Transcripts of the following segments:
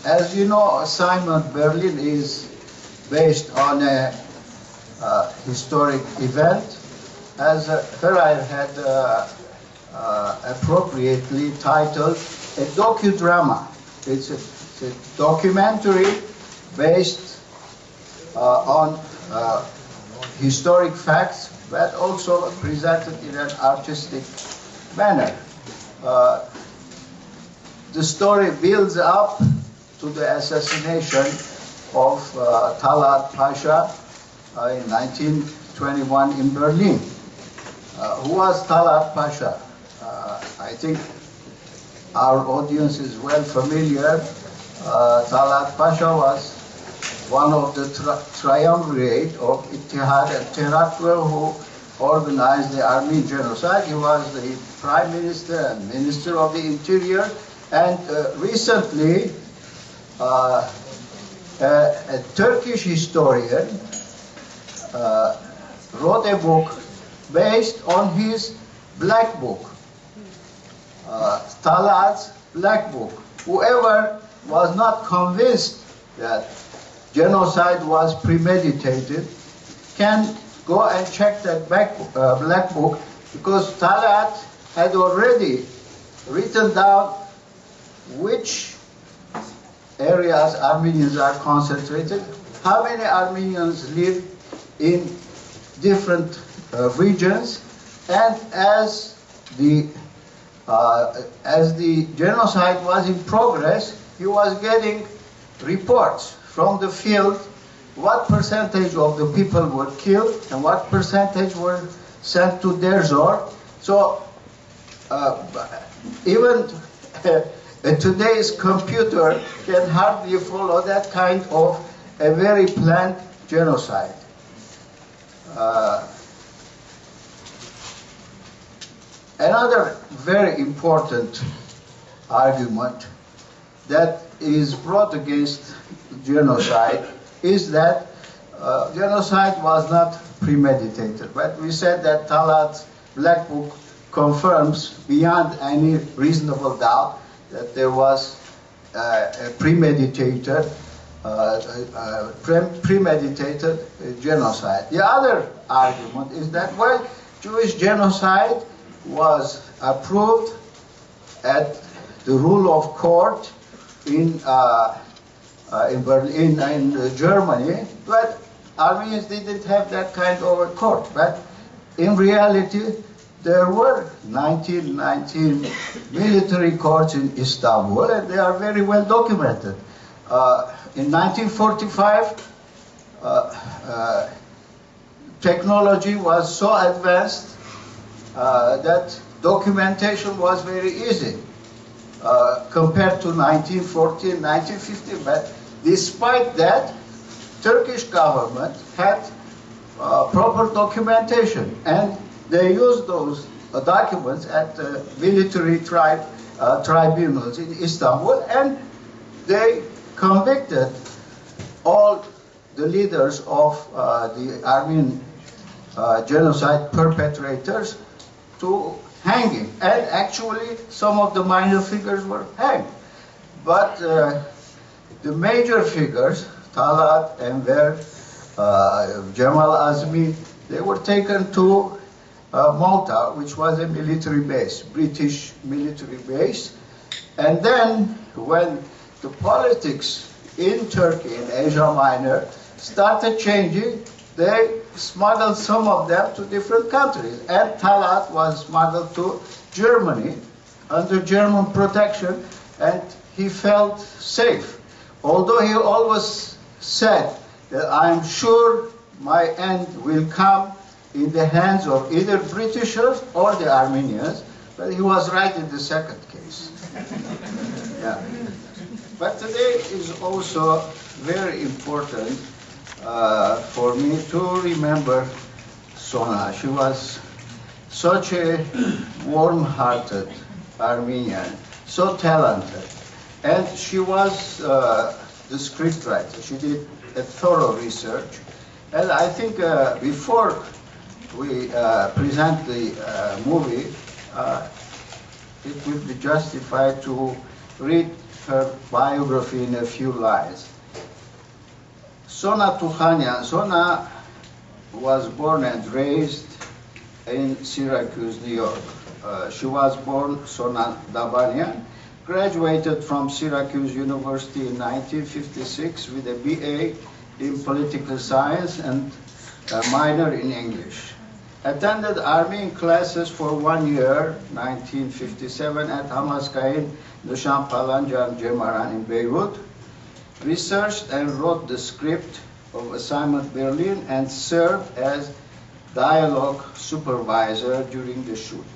As you know, Simon Berlin is based on a historic event, as Ferrer had appropriately titled a docudrama. It's a documentary based on historic facts, but also presented in an artistic manner. The story builds up to the assassination of Talat Pasha in 1921 in Berlin. Who was Talat Pasha? I think our audience is well familiar. Talat Pasha was one of the triumvirate of Ittihad and Terakwe who organized the Armenian genocide. He was the Prime Minister and Minister of the Interior, and recently a Turkish historian wrote a book based on his Black Book, Talat's Black Book. Whoever was not convinced that genocide was premeditated can go and check that Black Book, because Talat had already written down which areas Armenians are concentrated, how many Armenians live in different regions, and as the genocide was in progress, he was getting reports from the field what percentage of the people were killed and what percentage were sent to Derzor. So even today's computer can hardly follow that kind of a very planned genocide. Another very important argument that is brought against genocide is that genocide was not premeditated. But we said that Talat's Black Book confirms beyond any reasonable doubt that there was a premeditated genocide. The other argument is that, well, Jewish genocide was approved at the rule of court in Berlin, in Germany, but Armenians didn't have that kind of a court. But in reality, there were 1919 military courts in Istanbul, and they are very well documented. In 1945, technology was so advanced that documentation was very easy compared to 1914, 1915. But despite that, Turkish government had proper documentation, and they used those documents at military tribunals in Istanbul, and they convicted all the leaders of the Armenian genocide perpetrators to hanging. And actually, some of the minor figures were hanged. But the major figures, Talat, Enver, Cemal Azmi, they were taken to Malta, which was a military base, British military base. And then when the politics in Turkey, in Asia Minor, started changing, they smuggled some of them to different countries. And Talat was smuggled to Germany under German protection, and he felt safe. Although he always said that I'm sure my end will come in the hands of either Britishers or the Armenians, but he was right in the second case. Yeah. But today is also very important for me to remember Sona. She was such a warm-hearted Armenian, so talented. And she was the scriptwriter. She did a thorough research. And I think before we present the movie, it would be justified to read her biography in a few lines. Sona Tukhanian. Sona was born and raised in Syracuse, New York. She was born Sona Dabanian, graduated from Syracuse University in 1956 with a BA in political science and a minor in English. Attended Armenian classes for 1 year, 1957, at Hamaskain Nushan Palanjan Gemaran in Beirut. Researched and wrote the script of Assignment Berlin and served as dialogue supervisor during the shoot.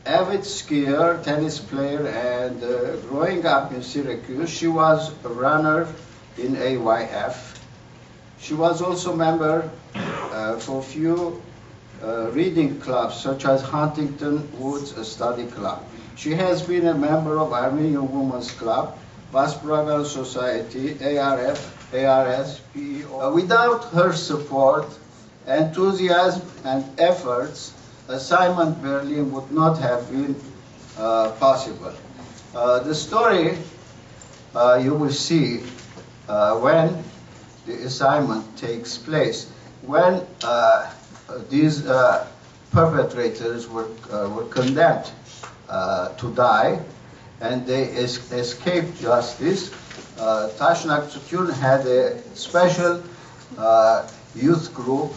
Avid skier, tennis player, and growing up in Syracuse, she was a runner in AYF. She was also a member for a few reading clubs, such as Huntington Woods Study Club. She has been a member of Armenian Women's Club, Vasbragan Society, ARF, ARS, PEO. Without her support, enthusiasm, and efforts, Assignment Berlin would not have been possible. The story you will see when the assignment takes place. When these perpetrators were condemned to die and they escaped justice, Tashnak Tutun had a special youth group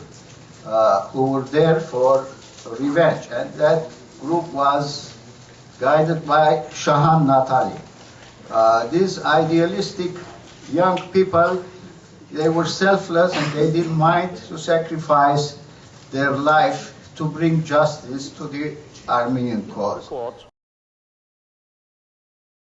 who were there for revenge, and that group was guided by Shahan Natali. These idealistic young people, they were selfless and they didn't mind to sacrifice their life to bring justice to the Armenian cause.